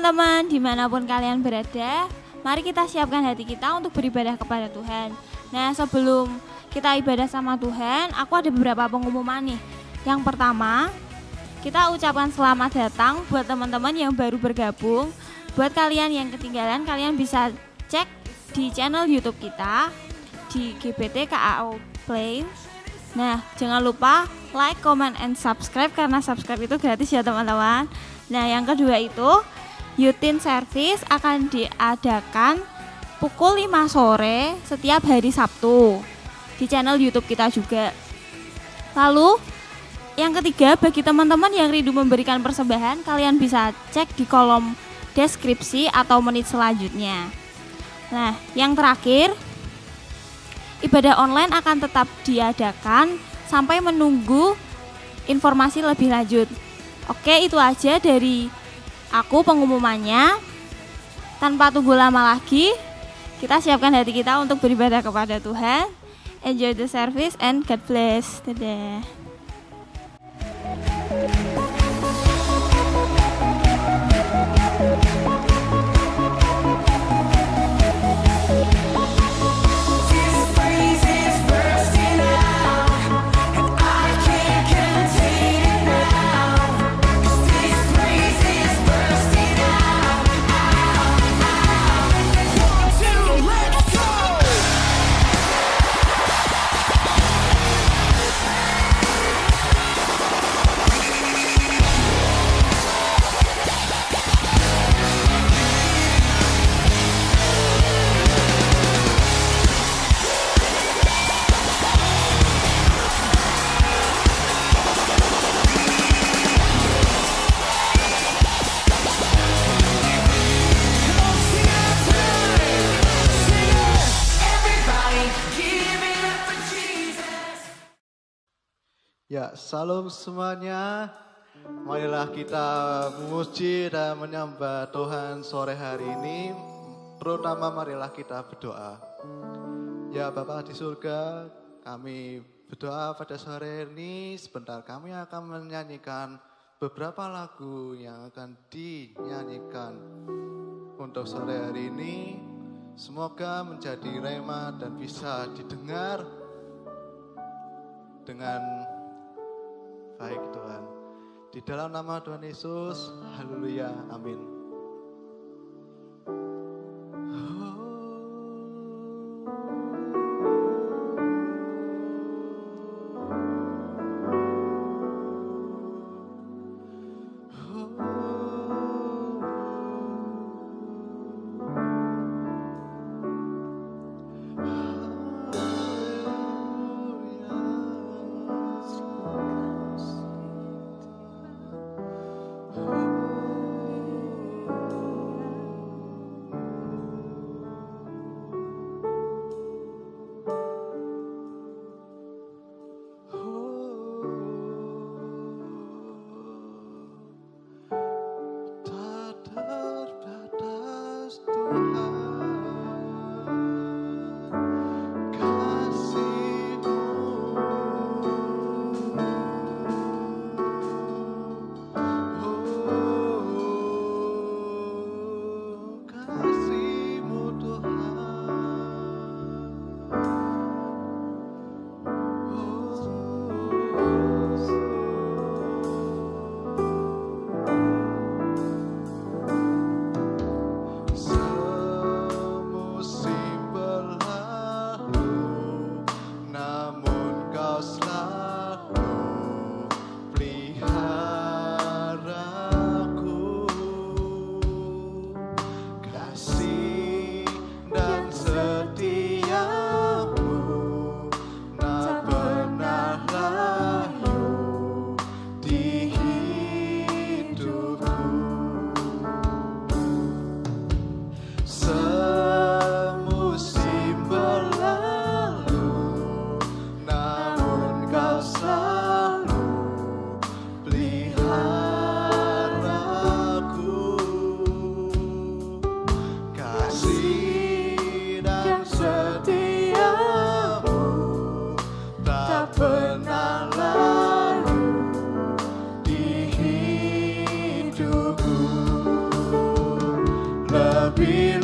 teman-teman, dimanapun kalian berada, mari kita siapkan hati kita untuk beribadah kepada Tuhan. Nah, sebelum kita ibadah sama Tuhan, aku ada beberapa pengumuman nih. Yang pertama, kita ucapkan selamat datang buat teman-teman yang baru bergabung. Buat kalian yang ketinggalan, kalian bisa cek di channel YouTube kita di GBT KAO Play. Nah, jangan lupa like, comment, and subscribe karena subscribe itu gratis ya teman-teman. Nah, yang kedua itu Youth Service akan diadakan pukul 5 sore setiap hari Sabtu di channel YouTube kita juga. Lalu yang ketiga, bagi teman-teman yang rindu memberikan persembahan, kalian bisa cek di kolom deskripsi atau menit selanjutnya. Nah, yang terakhir, ibadah online akan tetap diadakan sampai menunggu informasi lebih lanjut. Oke, itu aja dari aku pengumumannya. Tanpa tunggu lama lagi, kita siapkan hati kita untuk beribadah kepada Tuhan. Enjoy the service and God bless. Dadah. Ya, salam semuanya. Marilah kita memuji dan menyembah Tuhan sore hari ini. Terutama marilah kita berdoa. Ya Bapa di surga, kami berdoa pada sore ini. Sebentar kami akan menyanyikan beberapa lagu yang akan dinyanyikan untuk sore hari ini. Semoga menjadi rema dan bisa didengar dengan baik Tuhan. Di dalam nama Tuhan Yesus, haleluya, amin.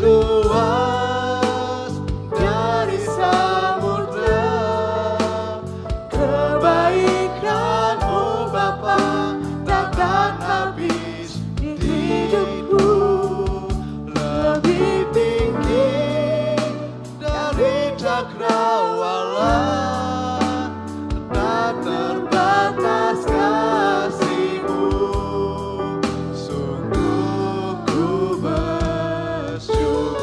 luas dari samudra. Kebaikan-Mu Bapa takkan habis di hidupku, lebih tinggi dari cakrawala. Tak terbatas kasih-Mu, sungguh ku bersyukur.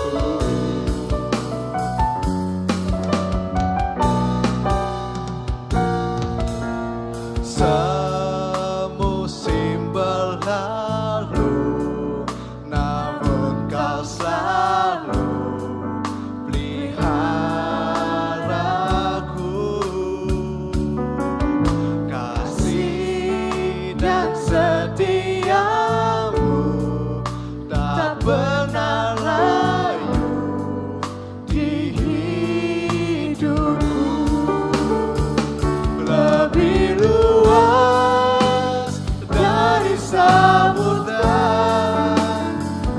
Semusim berlalu, namun Kau selalu peliharaku. Kasih dan setia-Mu tak pernah layu di hidupku. Lebih luas dari samudra.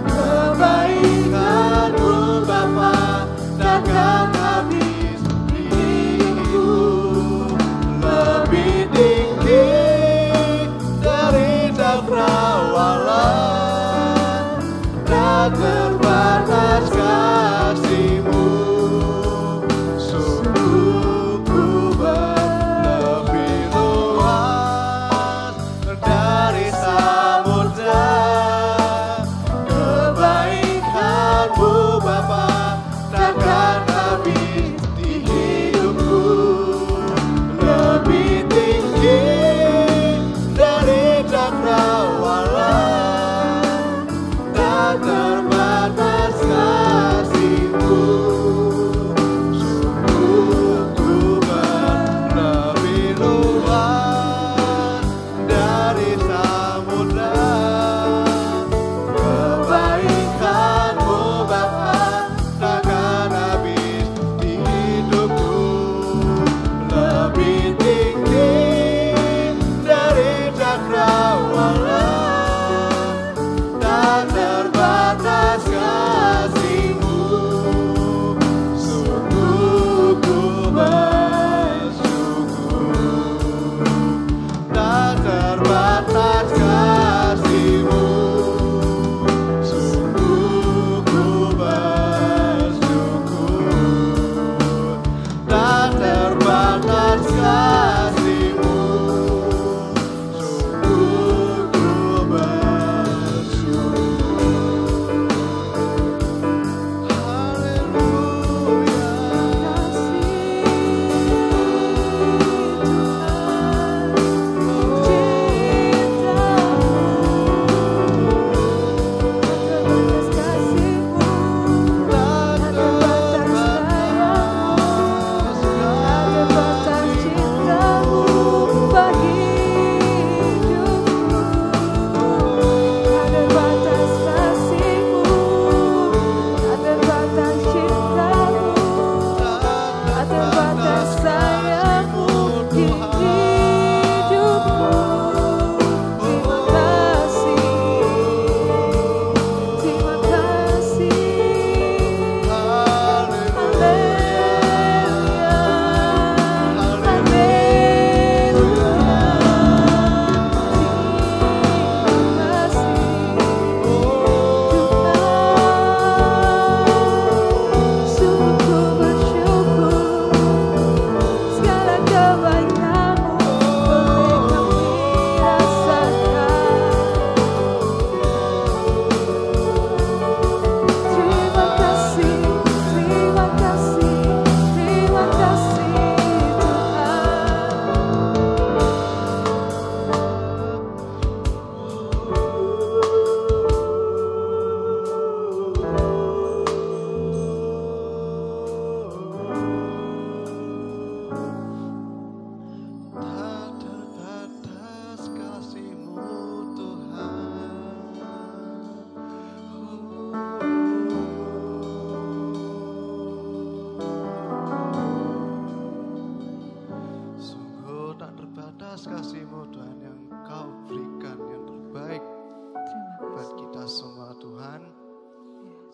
Kebaikan-Mu Bapa takkan habis di hidupku, lebih tinggi dari cakrawala. Tak terbatas kasih-Mu, sungguh ku lebih luas dari samudra. Kebaikan-Mu Bapa takkan habis di hidupku, lebih tinggi dari cakrawala. Tak terbatas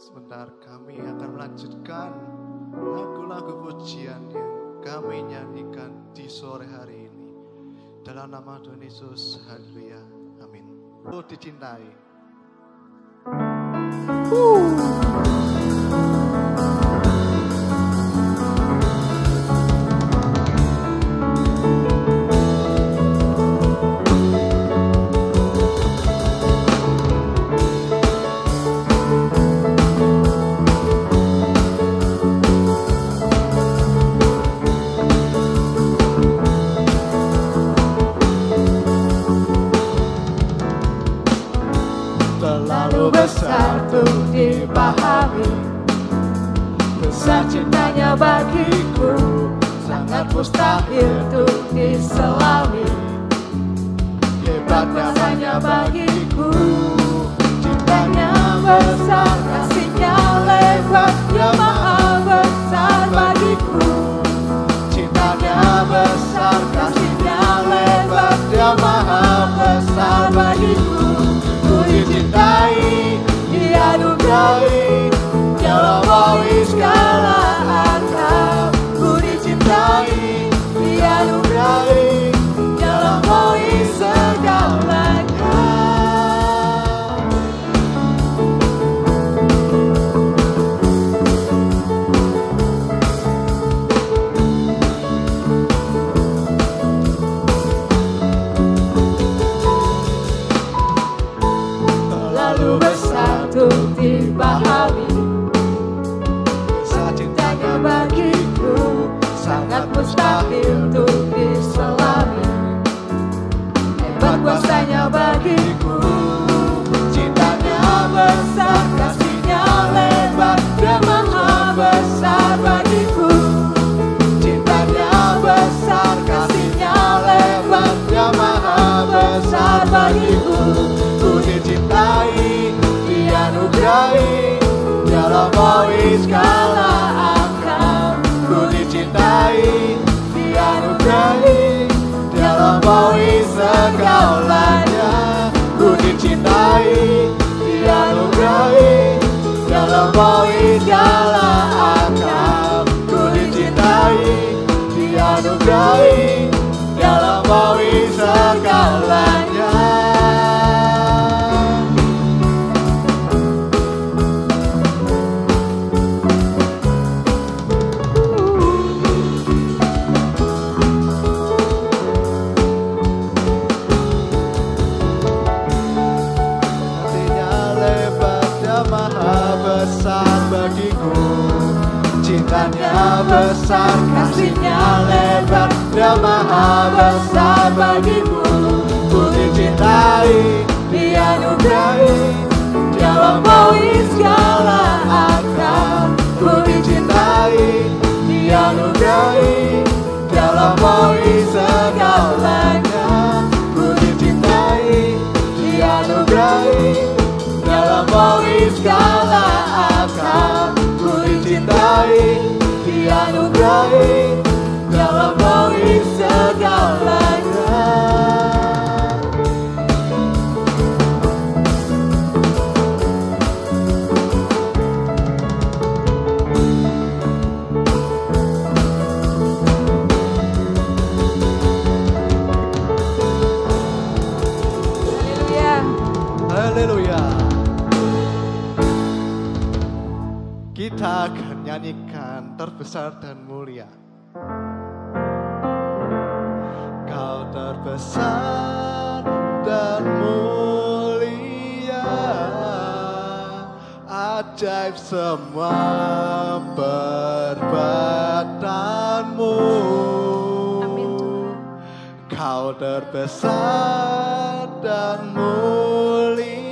sebentar kami akan melanjutkan lagu-lagu pujian yang kami nyanyikan di sore hari ini. Dalam nama Tuhan Yesus, haleluya, amin. Oh, dicintai. Besar untuk dipahami, besar cintanya bagiku, sangat mustahil untuk diselami. Hebatnya hanya bagiku, cintanya besar, kasihnya lebar, Dia maha besar bagiku. Cintanya besar, kasihnya lebar, Dia maha besar bagiku. Ku dicintai, dianugerai, Dia lampaui segala akal. Ku dicintai, dianugerai, Dia lampaui segalanya. Terlalu besar untuk dipahami, besar cintanya bagiku, sangat mustahil untuk diselami. Hebat kuasanya bagiku, cintanya besar, kasihnya lebar, Dia maha besar bagiku. Cintanya besar, kasihnya lebar, Dia maha besar bagiku. Ku dicintai, dianugerai, Dia lampaui segala akal. Ku dicintai, dianugerai, Dia lampaui segalanya. Ku dicintai, dianugerai, Dia lampaui segala akal. Ku dicintai, dianugerai, Dia lampaui segalanya. Cintanya besar, kasihnya lebar, Dia maha besar bagiku. Ku dicintai, dianugerai, Dia lampaui segala akal. Ku dicintai, dianugerai, Dia lampaui segalanya. Ku dicintai, dianugerai, Dia lampaui segala akal. Ku dicintai, dianugerai, Dia lampaui segalanya. Haleluya. Kita akan nyanyikan terbesar dan mulia. Kau terbesar dan mulia, ajaib semua perbuatanmu. Amin. Kau terbesar dan mulia,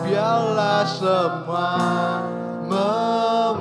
biarlah semua memujimu.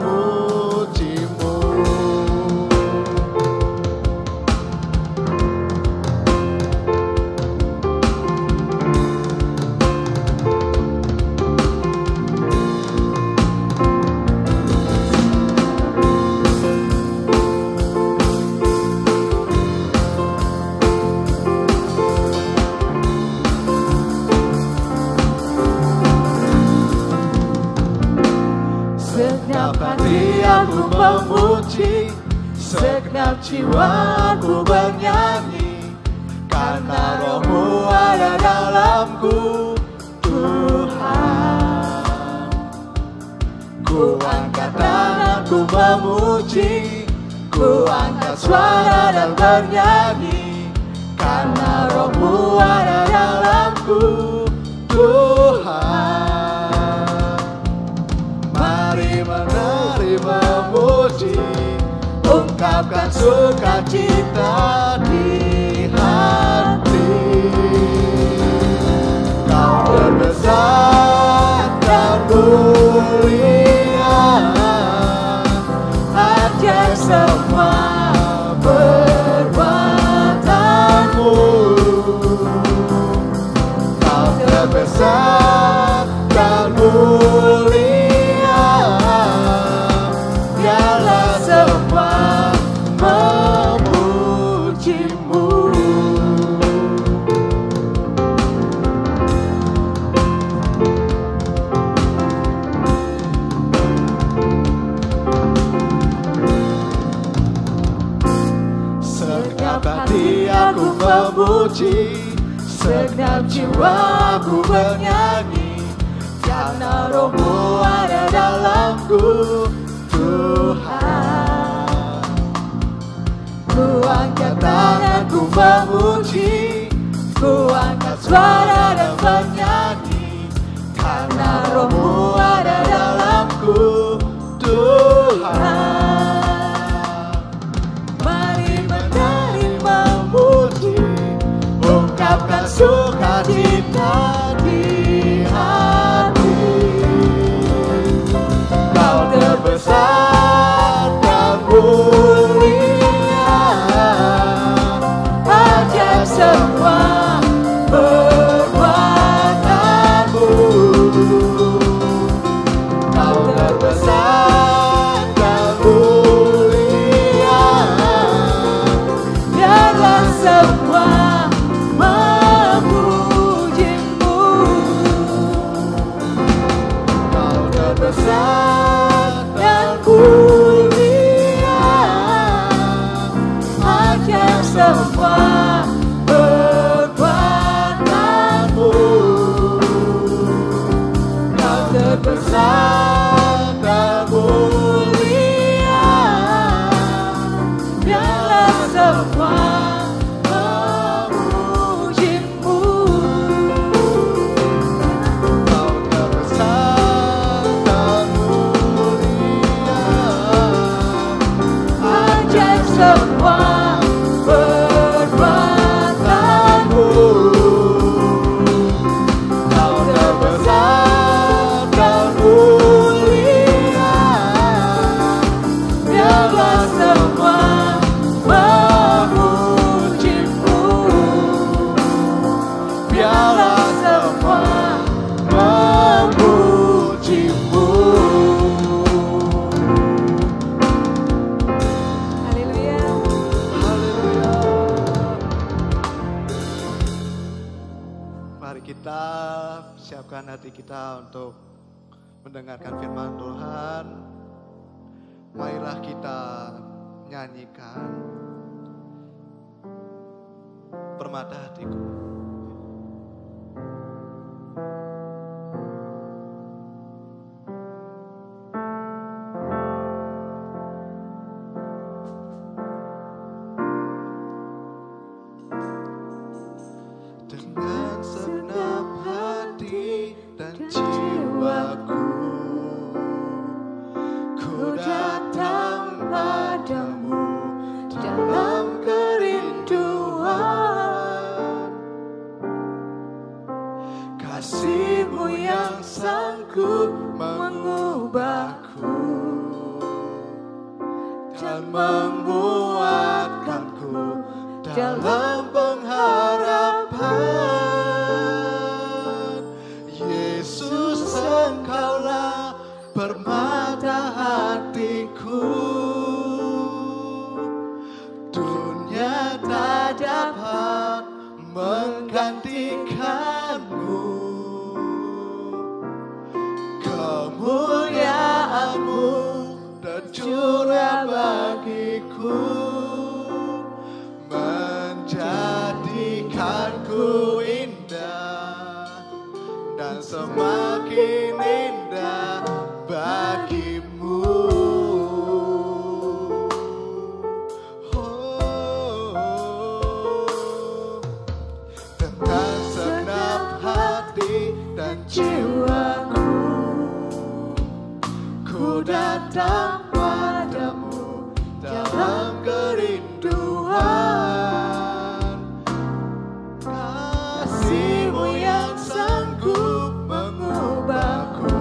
Segenap hati aku memuji, segenap jiwaku bernyanyi, karena Roh-Mu ada dalamku, Tuhan. Ku angkat tangan, ku memuji, ku angkat suara dan bernyanyi, karena Roh-Mu ada dalamku, Tuhan. Mari menari memuji, ungkapkan sukacita di hati. Kau terbesar dan mulia, ajaib semua perbuatanmu. Kau terbesar dan mulia, biarlah semua memujimu. Segenap hati aku memuji, segenap jiwaku bernyanyi, karena Roh-Mu ada dalamku, Tuhan. Ku angkat tangan, ku memuji, ku angkat suara dan bernyanyi, karena Roh-Mu ada dalamku, Tuhan. Mari menari memuji, ungkapkan sukacita di hati. Kau terbesar dan mulia, ajaib semua perbuatanmu. Kau terbesar dan mulia, biarlah semua memujimu. Kau terbesar dan mulia, ajaib semua perbuatanmu. Kau terbesar dan mulia, biarlah semua memujimu. Kau terbesar dan mulia, ajaib semua perbuatanmu. Kau terbesar dan mulia, biarlah semua memujimu. Biarlah semua memujimu. Haleluya. Haleluya. Mari kita siapkan hati kita untuk mendengarkan firman Tuhan. Marilah kita nyanyikan Permata Hatiku. Dengan segenap hati dan jiwaku, ku datang padamu dalam kerinduan. Kasih-Mu yang sanggup mengubahku dan menguatkanku dalam pengharapan. Yesus, Engkaulah permata hatiku. Dunia tak dapat menggantikanmu. Kemuliaan-Mu datang padamu dalam kerinduan. Kasih-Mu yang sanggup mengubahku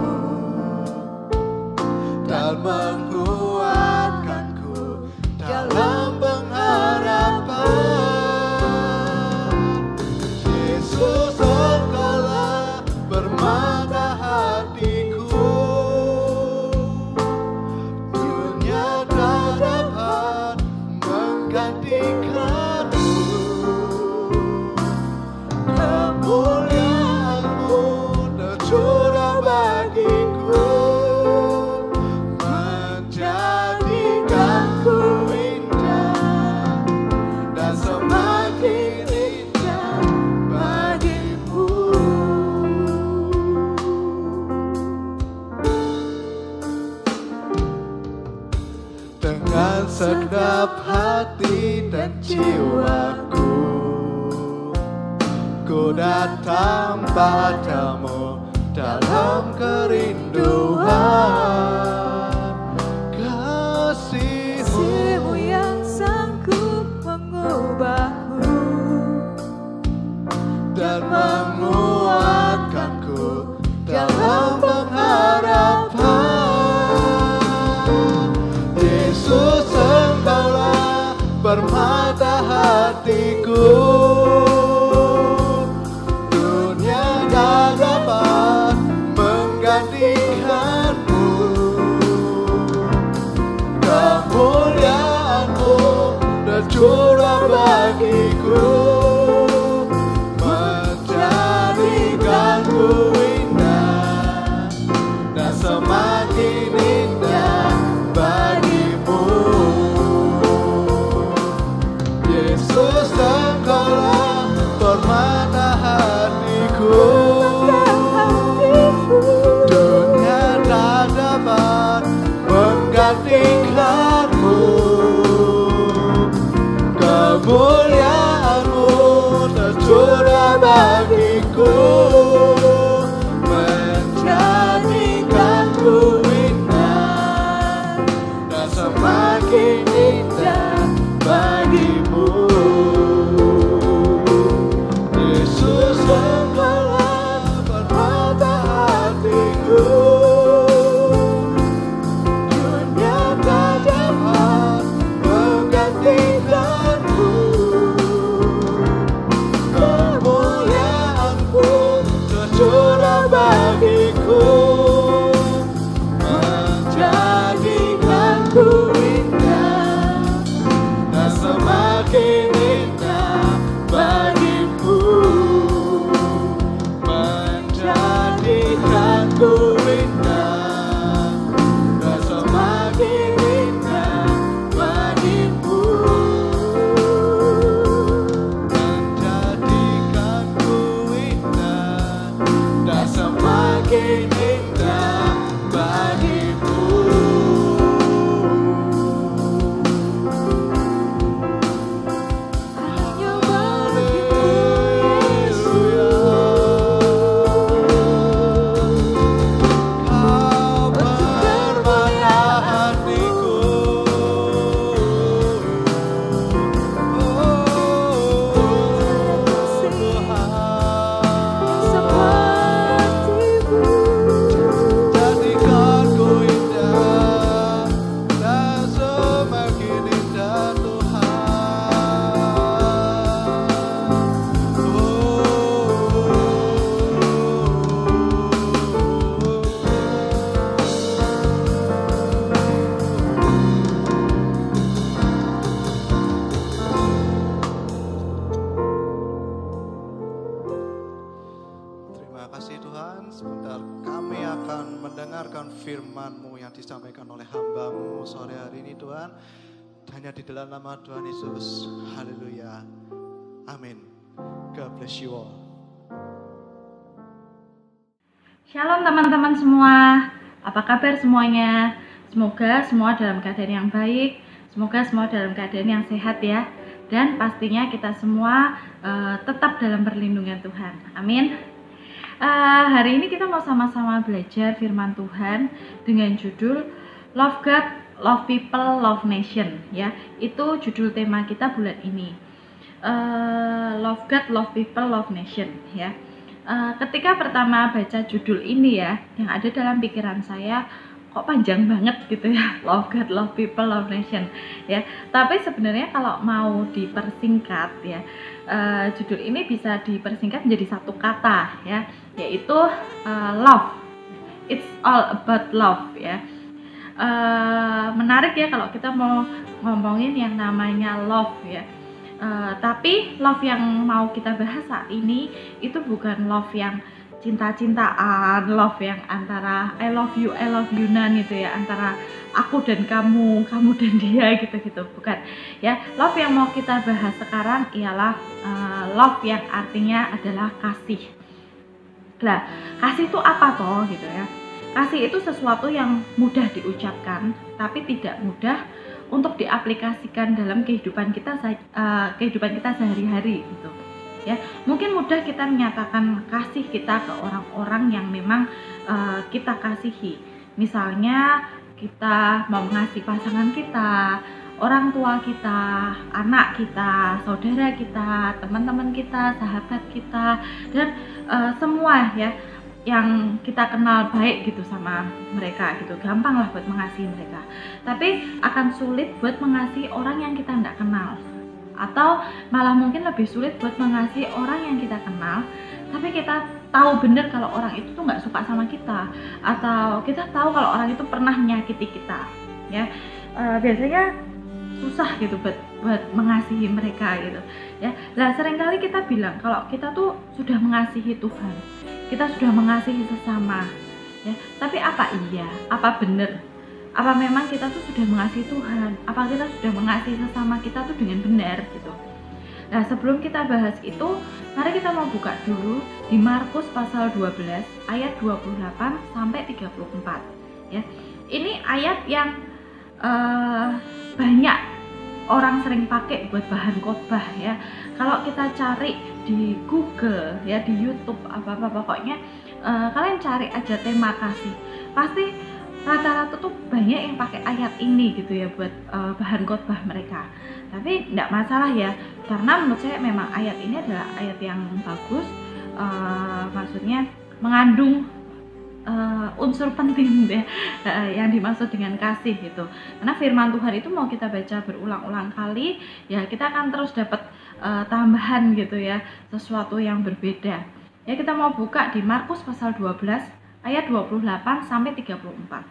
dan menguatkanku dalam pengharapan. Yesus, Engkaulah permata hatiku. Dunia tak dapat menggantikanmu. Kemuliaan-Mu tercurah bagiku, menjadikanku indah dan semakin indah bagimu. Dengan segenap hati dan jiwaku, ku datang padamu dalam kerinduan. Kasih-Mu yang sanggup mengubahku dan menguatkanku dalam pengharapan. Yesus, Engkaulah permata hatiku. Dunia tak dapat menggantikanmu. Kemuliaan-Mu tercurah bagiku, menjadikanku indah dan semakin indah bagimu. Yesus, Engkaulah permata hatiku. Dunia tak dapat menggantikanmu. Kemuliaan-Mu tercurah bagiku, menjadikanku indah dan semakin indah bagimu. Yesus, Engkaulah permata hatiku. Dunia tak dapat menggantikanmu. Kemuliaan-Mu tercurah bagiku, menjadikanku indah dan semakin indah bagimu. Menjadikanku indah dan semakin indah bagimu. Menjadikanku indah dan semakin indah bagimu. hanya bagimu, Kau permata hatiku. sepertimu. Jadikanku indah dan semakin indah Terima kasih Tuhan, sebentar kami akan mendengarkan firman-Mu yang disampaikan oleh hamba-Mu sore hari ini Tuhan. Hanya di dalam nama Tuhan Yesus, haleluya, amin. God bless you all. Shalom teman-teman semua, apa kabar semuanya? Semoga semua dalam keadaan yang baik, semoga semua dalam keadaan yang sehat ya. Dan pastinya kita semua tetap dalam perlindungan Tuhan, amin. Hari ini kita mau sama-sama belajar firman Tuhan dengan judul Love God, Love People, Love Nation ya. Itu judul tema kita bulan ini. Love God, Love People, Love Nation ya. Ketika pertama baca judul ini ya, yang ada dalam pikiran saya, kok panjang banget gitu ya, Love God, Love People, Love Nation ya. Tapi sebenarnya kalau mau dipersingkat ya, judul ini bisa dipersingkat menjadi satu kata ya, yaitu love. It's all about love ya. Menarik ya kalau kita mau ngomongin yang namanya love ya. Tapi love yang mau kita bahas saat ini itu bukan love yang cinta-cintaan, love yang antara I love you nan gitu ya, antara aku dan kamu dan dia gitu-gitu, bukan ya. Love yang mau kita bahas sekarang ialah love yang artinya adalah kasih. Nah, kasih itu apa toh gitu ya. Kasih itu sesuatu yang mudah diucapkan tapi tidak mudah untuk diaplikasikan dalam kehidupan kita sehari-hari gitu ya. Mungkin mudah kita menyatakan kasih kita ke orang-orang yang memang kita kasihi. Misalnya kita mau mengasihi pasangan kita, orang tua kita, anak kita, saudara kita, teman-teman kita, sahabat kita, dan semua ya yang kita kenal baik gitu sama mereka gitu, gampang lah buat mengasihi mereka. Tapi akan sulit buat mengasihi orang yang kita nggak kenal, atau malah mungkin lebih sulit buat mengasihi orang yang kita kenal tapi kita tahu bener kalau orang itu tuh nggak suka sama kita, atau kita tahu kalau orang itu pernah menyakiti kita ya. Biasanya susah gitu buat mengasihi mereka gitu ya. Nah, seringkali kita bilang kalau kita tuh sudah mengasihi Tuhan, kita sudah mengasihi sesama ya. Tapi apa iya? Apa bener? Apa memang kita tuh sudah mengasihi Tuhan? Apa kita sudah mengasihi sesama kita tuh dengan benar gitu? Nah, sebelum kita bahas itu, mari kita mau buka dulu di Markus pasal 12 ayat 28 sampai 34 ya. Ini ayat yang banyak orang sering pakai buat bahan khotbah ya. Kalau kita cari di Google ya, di YouTube, apa-apa pokoknya kalian cari aja tema kasih, pasti rata-rata tuh banyak yang pakai ayat ini gitu ya buat bahan khotbah mereka. Tapi enggak masalah ya, karena menurut saya memang ayat ini adalah ayat yang bagus, maksudnya mengandung unsur penting deh yang dimaksud dengan kasih gitu. Karena firman Tuhan itu mau kita baca berulang-ulang kali ya, kita akan terus dapat tambahan gitu ya, sesuatu yang berbeda ya. Kita mau buka di Markus pasal 12 ayat 28 sampai 34.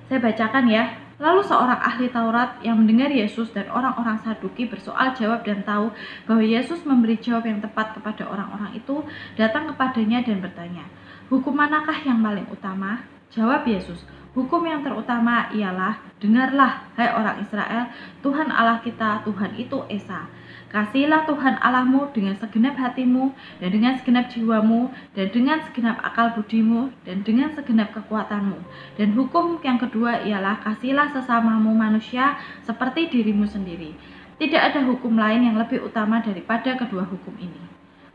Saya bacakan ya. Lalu seorang ahli Taurat yang mendengar Yesus dan orang-orang Saduki bersoal jawab dan tahu bahwa Yesus memberi jawab yang tepat kepada orang-orang itu, datang kepadanya dan bertanya, "Hukum manakah yang paling utama?" Jawab Yesus, "Hukum yang terutama ialah, dengarlah, hai orang Israel, Tuhan Allah kita, Tuhan itu Esa. Kasihilah Tuhan Allahmu dengan segenap hatimu, dan dengan segenap jiwamu, dan dengan segenap akal budimu, dan dengan segenap kekuatanmu. Dan hukum yang kedua ialah, kasihilah sesamamu manusia seperti dirimu sendiri. Tidak ada hukum lain yang lebih utama daripada kedua hukum ini."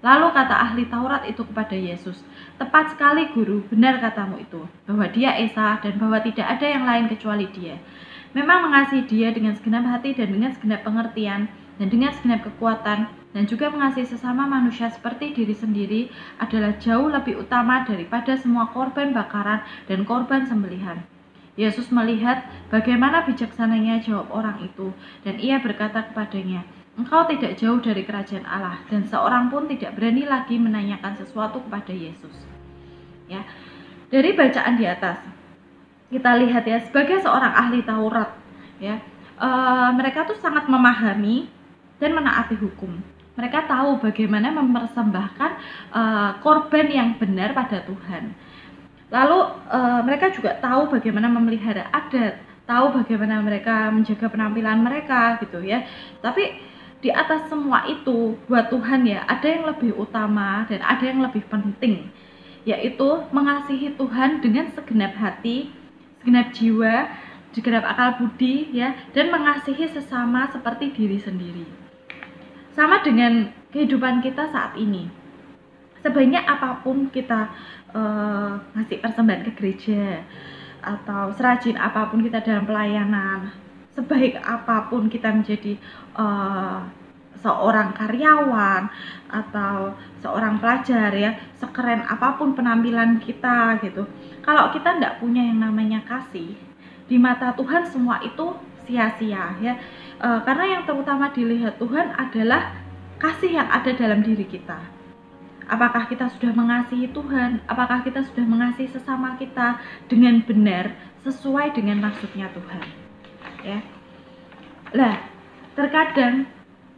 Lalu kata ahli Taurat itu kepada Yesus, "Tepat sekali Guru, benar katamu itu, bahwa dia Esa dan bahwa tidak ada yang lain kecuali dia. Memang mengasihi dia dengan segenap hati dan dengan segenap pengertian dan dengan segenap kekuatan dan juga mengasihi sesama manusia seperti diri sendiri adalah jauh lebih utama daripada semua korban bakaran dan korban sembelihan." Yesus melihat bagaimana bijaksananya jawab orang itu, dan ia berkata kepadanya, "Engkau tidak jauh dari kerajaan Allah." Dan seorang pun tidak berani lagi menanyakan sesuatu kepada Yesus. Ya, dari bacaan di atas kita lihat ya, sebagai seorang ahli Taurat ya, mereka tuh sangat memahami dan menaati hukum. Mereka tahu bagaimana mempersembahkan korban yang benar pada Tuhan. Lalu mereka juga tahu bagaimana memelihara adat, tahu bagaimana mereka menjaga penampilan mereka gitu ya. Tapi di atas semua itu buat Tuhan ya, ada yang lebih utama dan ada yang lebih penting, yaitu mengasihi Tuhan dengan segenap hati, segenap jiwa, segenap akal budi ya, dan mengasihi sesama seperti diri sendiri. Sama dengan kehidupan kita saat ini. Sebanyak apapun kita ngasih persembahan ke gereja, atau serajin apapun kita dalam pelayanan, sebaik apapun kita menjadi seorang karyawan atau seorang pelajar ya, sekeren apapun penampilan kita gitu, kalau kita tidak punya yang namanya kasih, di mata Tuhan semua itu sia-sia ya. Karena yang terutama dilihat Tuhan adalah kasih yang ada dalam diri kita. Apakah kita sudah mengasihi Tuhan? Apakah kita sudah mengasihi sesama kita dengan benar sesuai dengan maksudnya Tuhan? Ya. Lah, terkadang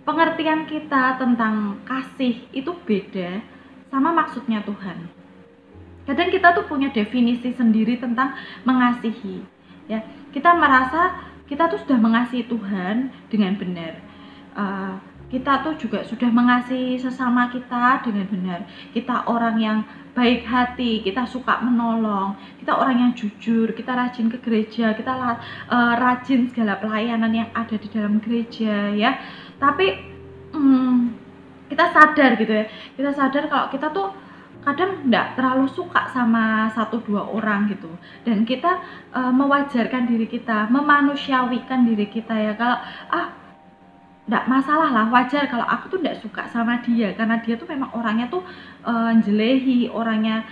pengertian kita tentang kasih itu beda sama maksudnya Tuhan. Kadang kita tuh punya definisi sendiri tentang mengasihi. Ya, kita merasa kita tuh sudah mengasihi Tuhan dengan benar. Kita tuh juga sudah mengasihi sesama kita dengan benar. Kita orang yang baik hati, kita suka menolong, kita orang yang jujur, kita rajin ke gereja, kita rajin segala pelayanan yang ada di dalam gereja ya. Tapi kita sadar gitu ya, kita sadar kalau kita tuh kadang enggak terlalu suka sama 1-2 orang gitu, dan kita mewajarkan diri kita, memanusiawikan diri kita ya, kalau enggak masalah lah, wajar kalau aku tuh enggak suka sama dia karena dia tuh memang orangnya tuh jelehi, orangnya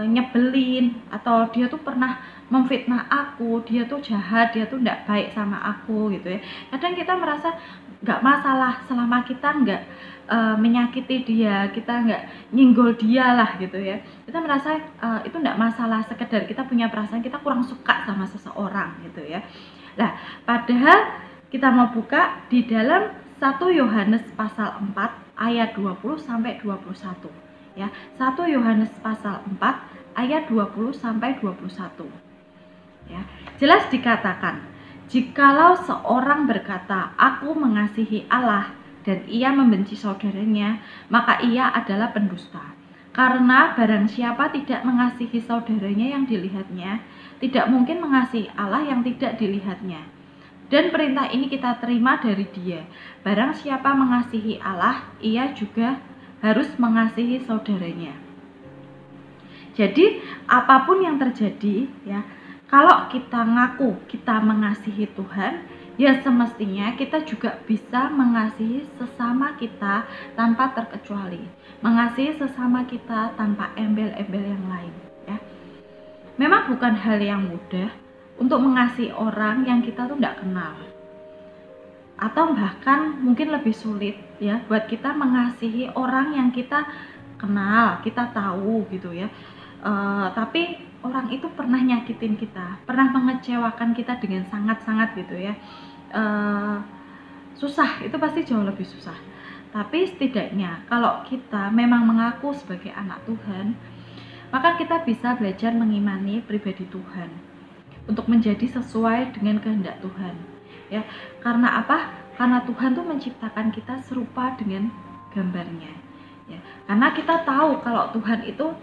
nyebelin, atau dia tuh pernah memfitnah aku, dia tuh jahat, dia tuh enggak baik sama aku gitu ya. Kadang kita merasa enggak masalah selama kita enggak menyakiti dia, kita nggak nyinggol dia lah gitu ya. Kita merasa itu nggak masalah, sekedar kita punya perasaan kita kurang suka sama seseorang gitu ya. Nah, padahal kita mau buka di dalam 1 Yohanes pasal 4 ayat 20 sampai 21 ya. 1 Yohanes pasal 4 ayat 20 sampai 21 ya. Jelas dikatakan, jikalau seorang berkata, aku mengasihi Allah, dan ia membenci saudaranya, maka ia adalah pendusta. Karena barang siapa tidak mengasihi saudaranya yang dilihatnya, tidak mungkin mengasihi Allah yang tidak dilihatnya. Dan perintah ini kita terima dari dia, barang siapa mengasihi Allah, ia juga harus mengasihi saudaranya. Jadi apapun yang terjadi ya, kalau kita ngaku kita mengasihi Tuhan, ya semestinya kita juga bisa mengasihi sesama kita tanpa terkecuali, mengasihi sesama kita tanpa embel-embel yang lain ya. Memang bukan hal yang mudah untuk mengasihi orang yang kita tuh tidak kenal, atau bahkan mungkin lebih sulit ya buat kita mengasihi orang yang kita kenal, kita tahu gitu ya. Tapi orang itu pernah nyakitin kita, pernah mengecewakan kita dengan sangat-sangat gitu ya. Susah, itu pasti jauh lebih susah. Tapi setidaknya kalau kita memang mengaku sebagai anak Tuhan, maka kita bisa belajar mengimani pribadi Tuhan untuk menjadi sesuai dengan kehendak Tuhan ya. Karena apa? Karena Tuhan tuh menciptakan kita serupa dengan gambarnya ya. Karena kita tahu kalau Tuhan itu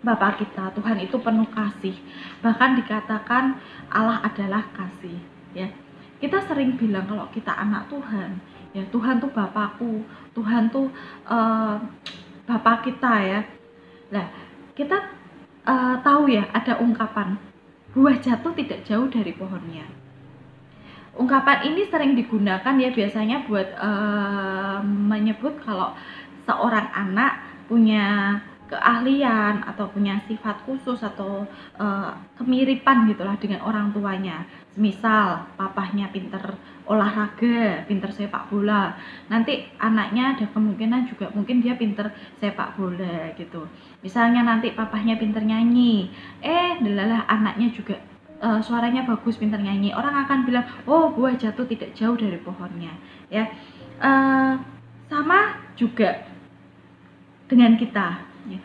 Bapa kita, Tuhan itu penuh kasih. Bahkan dikatakan Allah adalah kasih ya. Kita sering bilang kalau kita anak Tuhan ya, Tuhan tuh Bapakku, Tuhan tuh Bapa kita ya. Nah, kita tahu ya ada ungkapan buah jatuh tidak jauh dari pohonnya. Ungkapan ini sering digunakan ya biasanya buat menyebut kalau seorang anak punya keahlian atau punya sifat khusus atau kemiripan gitulah dengan orang tuanya. Misal papahnya pinter olahraga, pinter sepak bola, nanti anaknya ada kemungkinan juga mungkin dia pinter sepak bola gitu. Misalnya nanti papahnya pinter nyanyi, delalah anaknya juga suaranya bagus, pinter nyanyi, orang akan bilang, oh buah jatuh tidak jauh dari pohonnya ya. Sama juga dengan kita ya.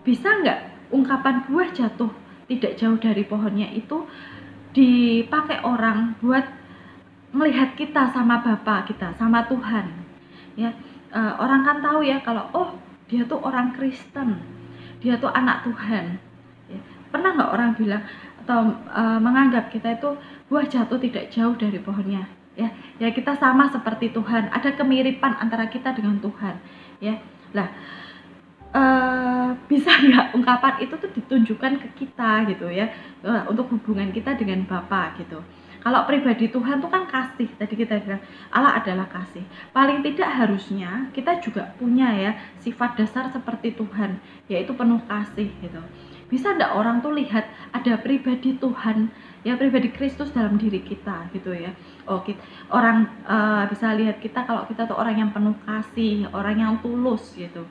Bisa nggak ungkapan buah jatuh tidak jauh dari pohonnya itu dipakai orang buat melihat kita sama Bapa kita, sama Tuhan ya. Orang kan tahu ya kalau oh dia tuh orang Kristen, dia tuh anak Tuhan ya. Pernah nggak orang bilang atau menganggap kita itu buah jatuh tidak jauh dari pohonnya ya. Ya kita sama seperti Tuhan, ada kemiripan antara kita dengan Tuhan ya. Lah bisa nggak ungkapan itu tuh ditunjukkan ke kita gitu ya, untuk hubungan kita dengan Bapa gitu. Kalau pribadi Tuhan tuh kan kasih, tadi kita bilang Allah adalah kasih. Paling tidak harusnya kita juga punya ya sifat dasar seperti Tuhan, yaitu penuh kasih gitu. Bisa nggak orang tuh lihat ada pribadi Tuhan, ya pribadi Kristus dalam diri kita gitu ya. Orang bisa lihat kita kalau kita tuh orang yang penuh kasih, orang yang tulus gitu.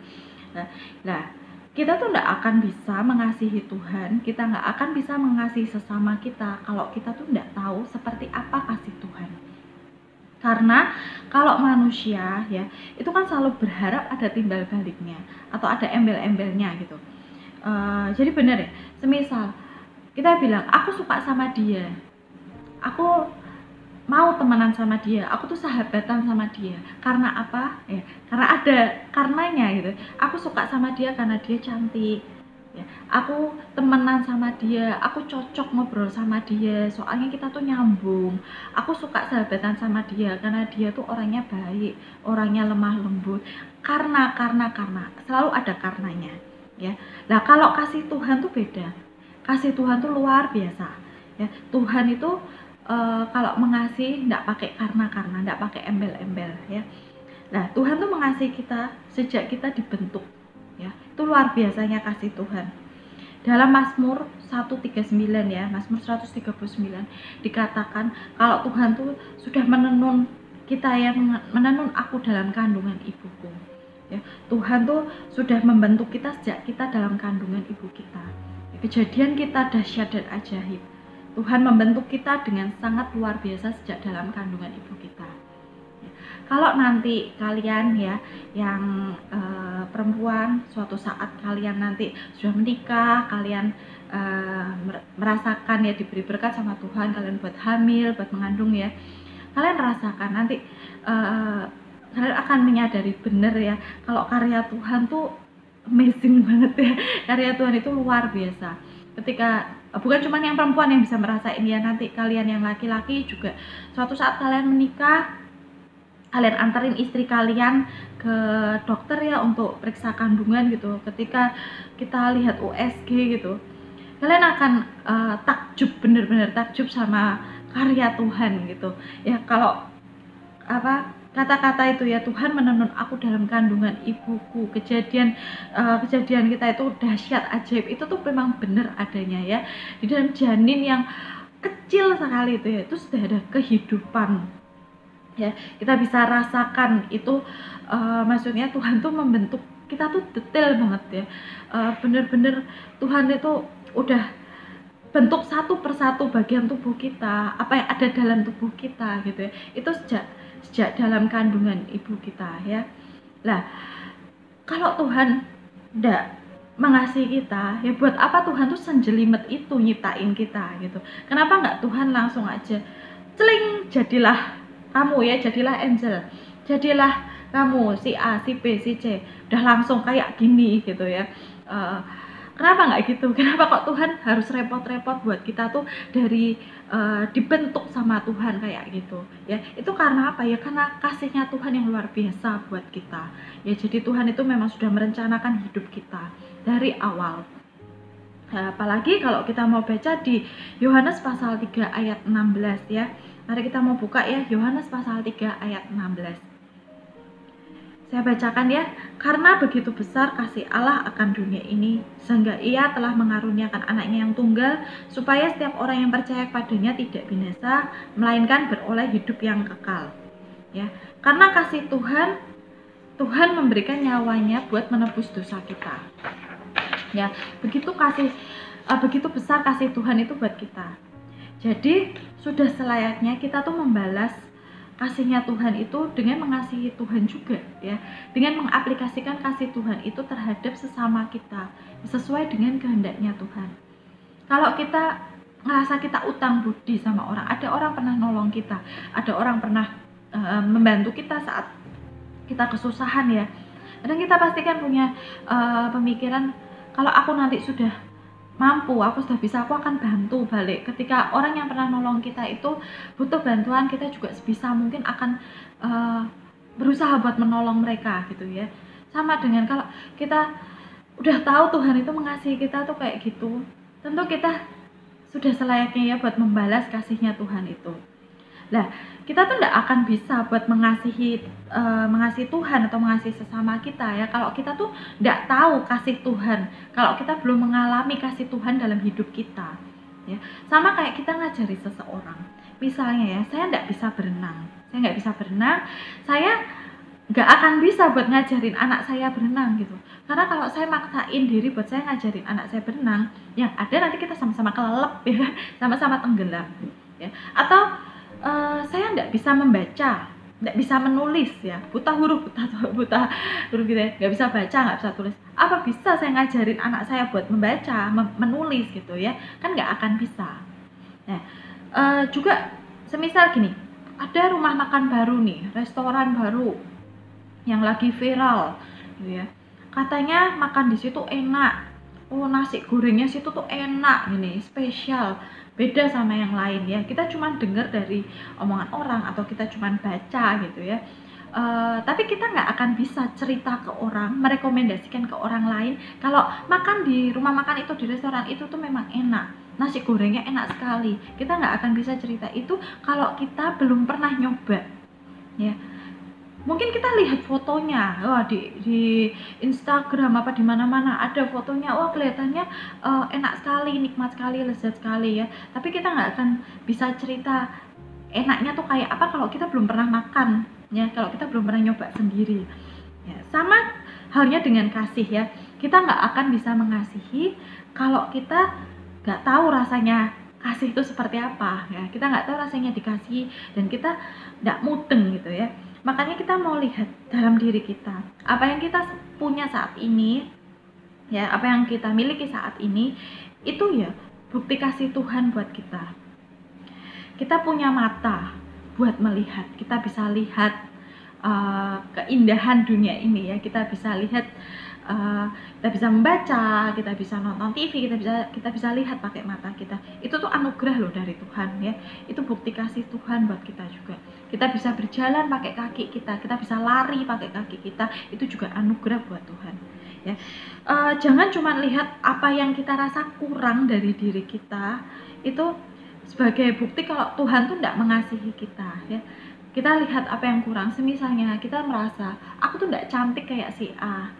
Nah, kita tuh nggak akan bisa mengasihi Tuhan, kita nggak akan bisa mengasihi sesama kita kalau kita tuh nggak tahu seperti apa kasih Tuhan. Karena kalau manusia ya, itu kan selalu berharap ada timbal baliknya atau ada embel-embelnya gitu. Jadi benar ya, semisal kita bilang aku suka sama dia, aku mau temenan sama dia, aku tuh sahabatan sama dia. Karena apa? Ya, karena ada karenanya gitu. Aku suka sama dia karena dia cantik. Ya, aku temenan sama dia, aku cocok ngobrol sama dia, soalnya kita tuh nyambung. Aku suka sahabatan sama dia karena dia tuh orangnya baik, orangnya lemah lembut. Karena selalu ada karenanya. Ya, nah kalau kasih Tuhan tuh beda. Kasih Tuhan tuh luar biasa. Ya, Tuhan itu kalau mengasihi tidak pakai karena, tidak pakai embel-embel ya. Nah, Tuhan tuh mengasihi kita sejak kita dibentuk ya. Itu luar biasanya kasih Tuhan. Dalam Mazmur 139 ya, Mazmur 139 dikatakan kalau Tuhan tuh sudah menenun kita, yang menenun aku dalam kandungan ibuku. Ya, Tuhan tuh sudah membentuk kita sejak kita dalam kandungan ibu kita. Kejadian kita dahsyat dan ajaib. Tuhan membentuk kita dengan sangat luar biasa sejak dalam kandungan ibu kita. Kalau nanti kalian ya yang perempuan suatu saat kalian nanti sudah menikah, kalian merasakan ya diberi berkat sama Tuhan, kalian buat hamil, buat mengandung ya, kalian rasakan nanti kalian akan menyadari benar ya kalau karya Tuhan tuh amazing banget ya. Karya Tuhan itu luar biasa. Ketika bukan cuma yang perempuan yang bisa merasain ya, nanti kalian yang laki-laki juga suatu saat kalian menikah, kalian anterin istri kalian ke dokter ya untuk periksa kandungan gitu. Ketika kita lihat USG gitu, kalian akan takjub, bener-bener takjub sama karya Tuhan gitu ya. Kalau kata-kata itu ya, Tuhan menenun aku dalam kandungan ibuku, kejadian kita itu dahsyat ajaib, itu tuh memang benar adanya ya. Di dalam janin yang kecil sekali itu ya, itu sudah ada kehidupan ya. Kita bisa rasakan itu, maksudnya Tuhan tuh membentuk kita tuh detail banget ya. Bener-bener Tuhan itu udah bentuk satu persatu bagian tubuh kita, apa yang ada dalam tubuh kita gitu ya. Itu sejak dalam kandungan ibu kita ya. Lah, kalau Tuhan ndak mengasihi kita ya, buat apa Tuhan tuh senjelimet itu nyiptain kita gitu. Kenapa nggak Tuhan langsung aja celing, jadilah kamu ya, jadilah Angel, jadilah kamu si A, si B, si C, udah langsung kayak gini gitu ya. Kenapa nggak gitu? Kenapa kok Tuhan harus repot-repot buat kita tuh dari dibentuk sama Tuhan kayak gitu ya? Itu karena apa ya? Karena kasihnya Tuhan yang luar biasa buat kita ya. Jadi Tuhan itu memang sudah merencanakan hidup kita dari awal. Apalagi kalau kita mau baca di Yohanes pasal 3 ayat 16 ya. Mari kita mau buka ya, Yohanes pasal 3 ayat 16. Saya bacakan ya. Karena begitu besar kasih Allah akan dunia ini, sehingga Ia telah mengaruniakan anaknya yang tunggal, supaya setiap orang yang percaya kepadanya tidak binasa, melainkan beroleh hidup yang kekal. Ya, karena kasih Tuhan, Tuhan memberikan nyawanya buat menebus dosa kita. Ya, begitu besar kasih Tuhan itu buat kita. Jadi sudah selayaknya kita tuh membalas kasihnya Tuhan itu dengan mengasihi Tuhan juga ya, dengan mengaplikasikan kasih Tuhan itu terhadap sesama kita sesuai dengan kehendaknya Tuhan. Kalau kita ngerasa kita utang budi sama orang, ada orang pernah nolong kita, ada orang pernah membantu kita saat kita kesusahan ya, dan kita pastikan punya pemikiran kalau aku nanti sudah mampu, aku sudah bisa, aku akan bantu balik. Ketika orang yang pernah nolong kita itu butuh bantuan, kita juga sebisa mungkin akan berusaha buat menolong mereka gitu ya. Sama dengan kalau kita udah tahu Tuhan itu mengasihi kita tuh kayak gitu, tentu kita sudah selayaknya ya buat membalas kasihnya Tuhan itu. Nah, kita tuh nggak akan bisa buat mengasihi Tuhan atau mengasihi sesama kita ya kalau kita tuh nggak tahu kasih Tuhan, kalau kita belum mengalami kasih Tuhan dalam hidup kita. Ya, sama kayak kita ngajari seseorang. Misalnya ya, saya nggak bisa berenang, saya nggak akan bisa buat ngajarin anak saya berenang gitu. Karena kalau saya maksain diri buat saya ngajarin anak saya berenang, yang ada nanti kita sama-sama kelelep ya, sama-sama tenggelam. Ya. Atau saya nggak bisa membaca, nggak bisa menulis ya, buta huruf gitu ya, nggak bisa baca, nggak bisa tulis. Apa bisa saya ngajarin anak saya buat membaca, menulis gitu ya? Kan nggak akan bisa. Nah, juga semisal gini, ada rumah makan baru nih, restoran baru yang lagi viral, gitu ya. Katanya makan di situ enak, nasi gorengnya situ tuh enak, gini, spesial. Beda sama yang lain ya, kita cuma dengar dari omongan orang atau kita cuma baca gitu ya, tapi kita nggak akan bisa cerita ke orang, merekomendasikan ke orang lain kalau makan di rumah makan itu, di restoran itu tuh memang enak, nasi gorengnya enak sekali. Kita nggak akan bisa cerita itu kalau kita belum pernah nyoba ya. Mungkin kita lihat fotonya, wah di Instagram apa di mana-mana ada fotonya, wah kelihatannya enak sekali, nikmat sekali, lezat sekali ya. Tapi kita nggak akan bisa cerita enaknya tuh kayak apa kalau kita belum pernah makan ya, kalau kita belum pernah nyoba sendiri. Ya, sama halnya dengan kasih ya, kita nggak akan bisa mengasihi kalau kita nggak tahu rasanya kasih itu seperti apa ya. Kita nggak tahu rasanya dikasih dan kita nggak mudeng gitu ya. Makanya kita mau lihat dalam diri kita, apa yang kita punya saat ini ya, apa yang kita miliki saat ini itu ya bukti kasih Tuhan buat kita. Kita punya mata buat melihat, kita bisa lihat keindahan dunia ini ya, kita bisa lihat, kita bisa membaca, kita bisa nonton TV, kita bisa lihat pakai mata kita. Itu tuh anugerah loh dari Tuhan ya. Itu bukti kasih Tuhan buat kita juga. Kita bisa berjalan pakai kaki kita bisa lari pakai kaki kita, itu juga anugerah buat Tuhan ya. Jangan cuma lihat apa yang kita rasa kurang dari diri kita itu sebagai bukti kalau Tuhan tuh tidak mengasihi kita ya. Kita lihat apa yang kurang, semisalnya kita merasa aku tuh tidak cantik kayak si A,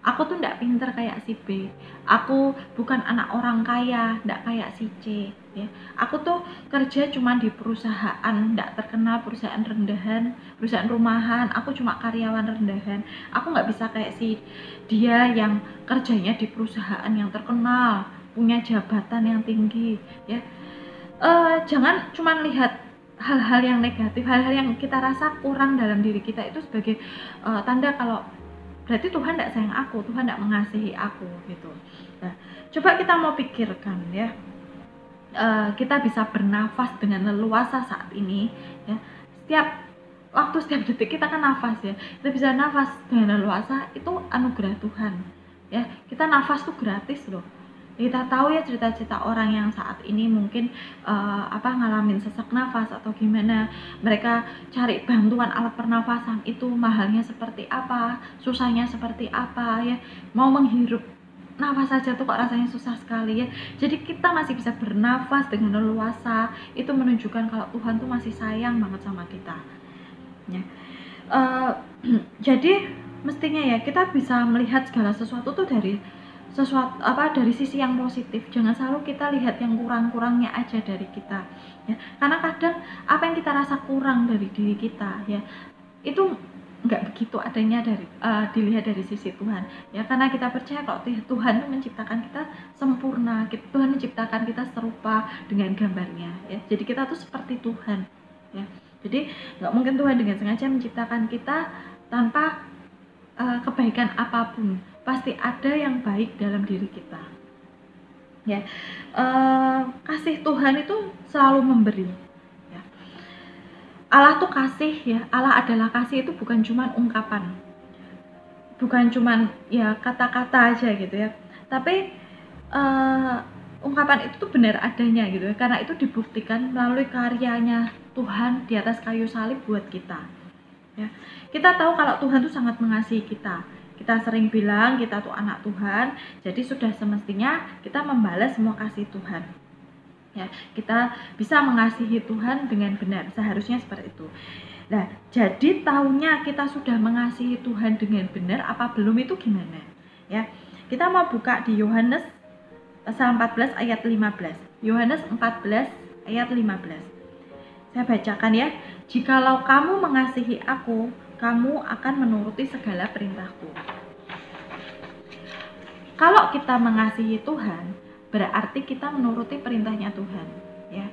aku tuh tidak pinter kayak si B, aku bukan anak orang kaya, tidak kayak si C ya. Aku tuh kerja cuma di perusahaan tidak terkenal, perusahaan rendahan, perusahaan rumahan, aku cuma karyawan rendahan, aku nggak bisa kayak si dia yang kerjanya di perusahaan yang terkenal, punya jabatan yang tinggi ya. Jangan cuma lihat hal-hal yang negatif, hal-hal yang kita rasa kurang dalam diri kita itu sebagai tanda kalau berarti Tuhan tidak sayang aku, Tuhan tidak mengasihi aku gitu. Nah, coba kita mau pikirkan ya, kita bisa bernafas dengan leluasa saat ini ya. Setiap detik kita kan nafas ya, kita bisa nafas dengan leluasa, itu anugerah Tuhan ya. Kita nafas tuh gratis loh. Kita tahu ya cerita-cerita orang yang saat ini mungkin ngalamin sesak nafas atau gimana, mereka cari bantuan alat pernafasan itu mahalnya seperti apa, susahnya seperti apa ya. Mau menghirup nafas saja tuh kok rasanya susah sekali ya. Jadi kita masih bisa bernafas dengan leluasa, itu menunjukkan kalau Tuhan tuh masih sayang banget sama kita ya. Jadi mestinya ya kita bisa melihat segala sesuatu tuh dari sisi yang positif. Jangan selalu kita lihat yang kurang-kurangnya aja dari kita ya. Karena kadang apa yang kita rasa kurang dari diri kita ya, itu nggak begitu adanya dilihat dari sisi Tuhan ya. Karena kita percaya kalau Tuhan menciptakan kita sempurna, Tuhan menciptakan kita serupa dengan gambarnya ya. Jadi kita tuh seperti Tuhan ya. Jadi nggak mungkin Tuhan dengan sengaja menciptakan kita tanpa kebaikan apapun. Pasti ada yang baik dalam diri kita ya. Kasih Tuhan itu selalu memberi ya. Allah tuh kasih ya, Allah adalah kasih, itu bukan cuma ungkapan, bukan cuma ya kata-kata aja gitu ya, tapi ungkapan itu tuh benar adanya gitu ya, karena itu dibuktikan melalui karyanya Tuhan di atas kayu salib buat kita ya. Kita tahu kalau Tuhan tuh sangat mengasihi kita Kita sering bilang kita tuh anak Tuhan, jadi sudah semestinya kita membalas semua kasih Tuhan. Ya, kita bisa mengasihi Tuhan dengan benar, seharusnya seperti itu. Nah, jadi taunya kita sudah mengasihi Tuhan dengan benar apa belum itu gimana? Ya, kita mau buka di Yohanes pasal 14 ayat 15. Yohanes 14 ayat 15. Saya bacakan ya. Jikalau kamu mengasihi aku, kamu akan menuruti segala perintahku. Kalau kita mengasihi Tuhan, berarti kita menuruti perintahnya Tuhan. Ya.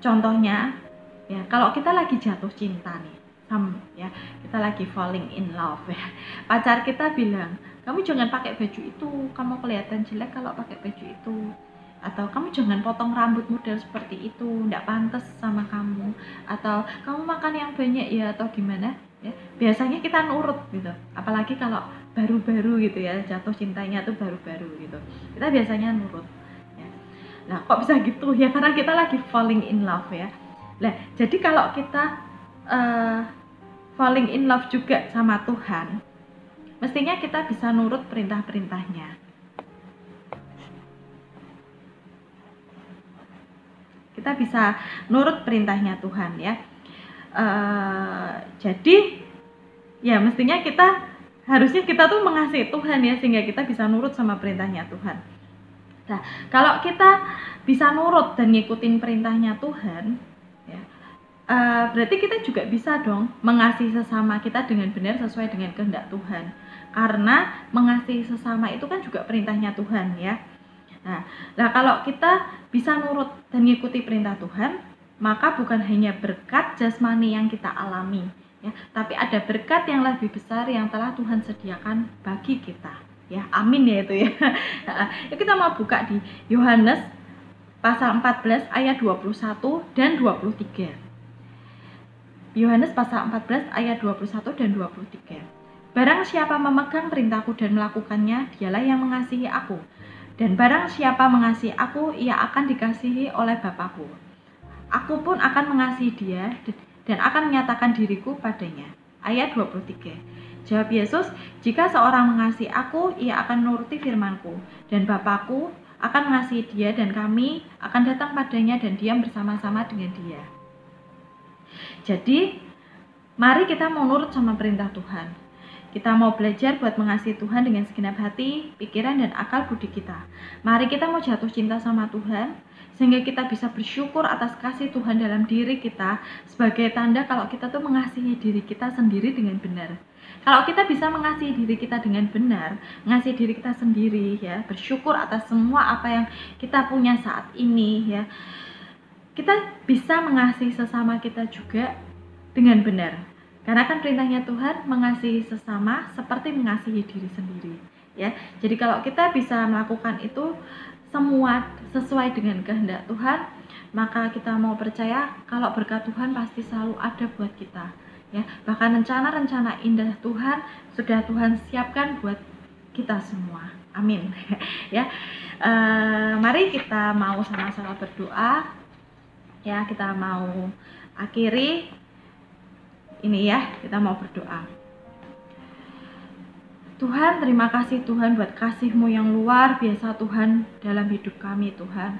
Contohnya, ya kalau kita lagi jatuh cinta nih, ya kita lagi falling in love ya. Pacar kita bilang, kamu jangan pakai baju itu, kamu kelihatan jelek kalau pakai baju itu. Atau kamu jangan potong rambut model seperti itu, tidak pantas sama kamu. Atau kamu makan yang banyak ya, atau gimana ya. Biasanya kita nurut gitu, apalagi kalau baru-baru gitu ya, jatuh cintanya tuh baru-baru gitu, kita biasanya nurut ya. Nah kok bisa gitu ya, karena kita lagi falling in love ya. Nah jadi kalau kita falling in love juga sama Tuhan, mestinya kita bisa nurut perintah-perintahnya. Kita bisa nurut perintahnya Tuhan ya. Jadi ya mestinya harusnya kita tuh mengasihi Tuhan ya, sehingga kita bisa nurut sama perintahnya Tuhan. Nah kalau kita bisa nurut dan ngikutin perintahnya Tuhan ya, berarti kita juga bisa dong mengasihi sesama kita dengan benar sesuai dengan kehendak Tuhan. Karena mengasihi sesama itu kan juga perintahnya Tuhan ya. Nah kalau kita bisa nurut dan mengikuti perintah Tuhan, maka bukan hanya berkat jasmani yang kita alami, ya, tapi ada berkat yang lebih besar yang telah Tuhan sediakan bagi kita. Ya, amin ya itu ya. Kita mau buka di Yohanes pasal 14 ayat 21 dan 23. Yohanes pasal 14 ayat 21 dan 23. Barang siapa memegang perintahku dan melakukannya, dialah yang mengasihi aku. Dan barang siapa mengasihi aku, ia akan dikasihi oleh Bapa-Ku. Aku pun akan mengasihi dia dan akan menyatakan diriku padanya. Ayat 23. Jawab Yesus, jika seorang mengasihi aku, ia akan menuruti firman-Ku. Dan Bapa-Ku akan mengasihi dia dan kami akan datang padanya dan diam bersama-sama dengan dia. Jadi, mari kita mau nurut sama perintah Tuhan. Kita mau belajar buat mengasihi Tuhan dengan segenap hati, pikiran, dan akal budi kita. Mari kita mau jatuh cinta sama Tuhan, sehingga kita bisa bersyukur atas kasih Tuhan dalam diri kita, sebagai tanda kalau kita tuh mengasihi diri kita sendiri dengan benar. Kalau kita bisa mengasihi diri kita dengan benar, mengasihi diri kita sendiri, ya, bersyukur atas semua apa yang kita punya saat ini, ya, kita bisa mengasihi sesama kita juga dengan benar. Karena kan perintahnya Tuhan mengasihi sesama seperti mengasihi diri sendiri, ya. Jadi kalau kita bisa melakukan itu semua sesuai dengan kehendak Tuhan, maka kita mau percaya kalau berkat Tuhan pasti selalu ada buat kita, ya. Bahkan rencana-rencana indah Tuhan sudah Tuhan siapkan buat kita semua. Amin. Ya. Mari kita mau sama-sama berdoa. Ya, kita mau akhiri ini ya, kita mau berdoa. Tuhan, terima kasih Tuhan buat kasih-Mu yang luar biasa Tuhan dalam hidup kami Tuhan.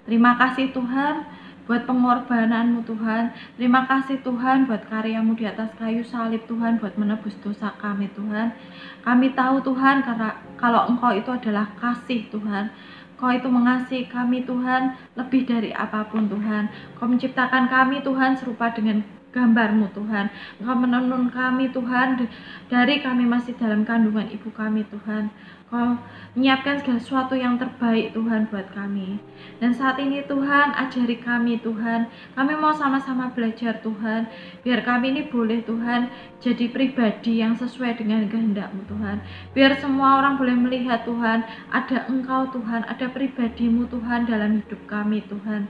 Terima kasih Tuhan buat pengorbanan-Mu Tuhan. Terima kasih Tuhan buat karya-Mu di atas kayu salib Tuhan, buat menebus dosa kami Tuhan. Kami tahu Tuhan karena kalau Engkau itu adalah kasih Tuhan. Kau itu mengasihi kami Tuhan lebih dari apapun Tuhan. Kau menciptakan kami Tuhan serupa dengan gambar-Mu Tuhan. Engkau menenun kami Tuhan dari kami masih dalam kandungan ibu kami Tuhan. Kau menyiapkan segala sesuatu yang terbaik Tuhan buat kami. Dan saat ini Tuhan, ajari kami Tuhan. Kami mau sama-sama belajar Tuhan. Biar kami ini boleh Tuhan jadi pribadi yang sesuai dengan kehendak-Mu Tuhan. Biar semua orang boleh melihat Tuhan, ada Engkau Tuhan, ada pribadi-Mu Tuhan dalam hidup kami Tuhan.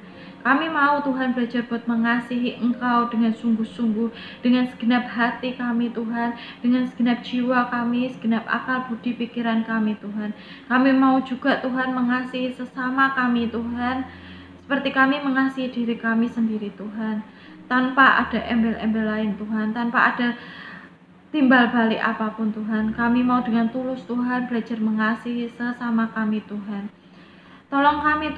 Kami mau Tuhan belajar buat mengasihi Engkau dengan sungguh-sungguh, dengan segenap hati kami Tuhan, dengan segenap jiwa kami, segenap akal budi pikiran kami Tuhan. Kami mau juga Tuhan mengasihi sesama kami Tuhan, seperti kami mengasihi diri kami sendiri Tuhan. Tanpa ada embel-embel lain Tuhan, tanpa ada timbal balik apapun Tuhan. Kami mau dengan tulus Tuhan belajar mengasihi sesama kami Tuhan. Tolong kami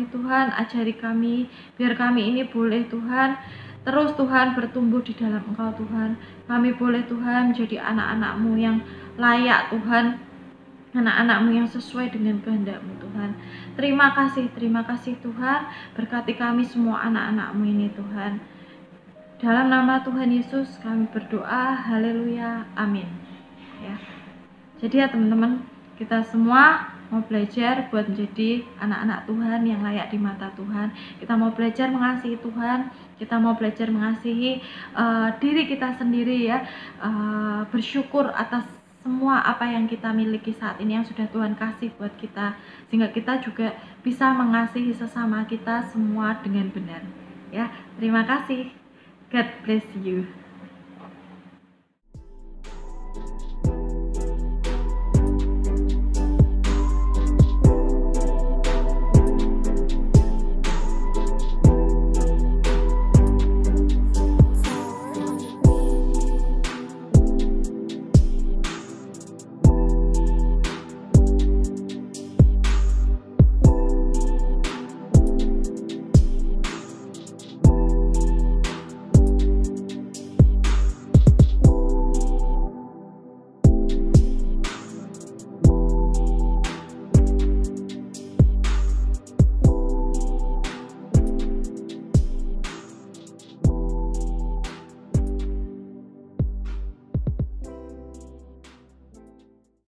Tuhan, ajari kami, biar kami ini boleh Tuhan, terus Tuhan bertumbuh di dalam Engkau Tuhan. Kami boleh Tuhan menjadi anak-anak-Mu yang layak Tuhan, anak-anak-Mu yang sesuai dengan kehendak-Mu Tuhan. Terima kasih Tuhan, berkati kami semua anak-anak-Mu ini Tuhan. Dalam nama Tuhan Yesus kami berdoa, haleluya, amin. Ya. Jadi ya teman-teman, kita semua mau belajar buat menjadi anak-anak Tuhan yang layak di mata Tuhan. Kita mau belajar mengasihi Tuhan, kita mau belajar mengasihi diri kita sendiri ya, bersyukur atas semua apa yang kita miliki saat ini yang sudah Tuhan kasih buat kita, sehingga kita juga bisa mengasihi sesama kita semua dengan benar. Ya, terima kasih. God bless you.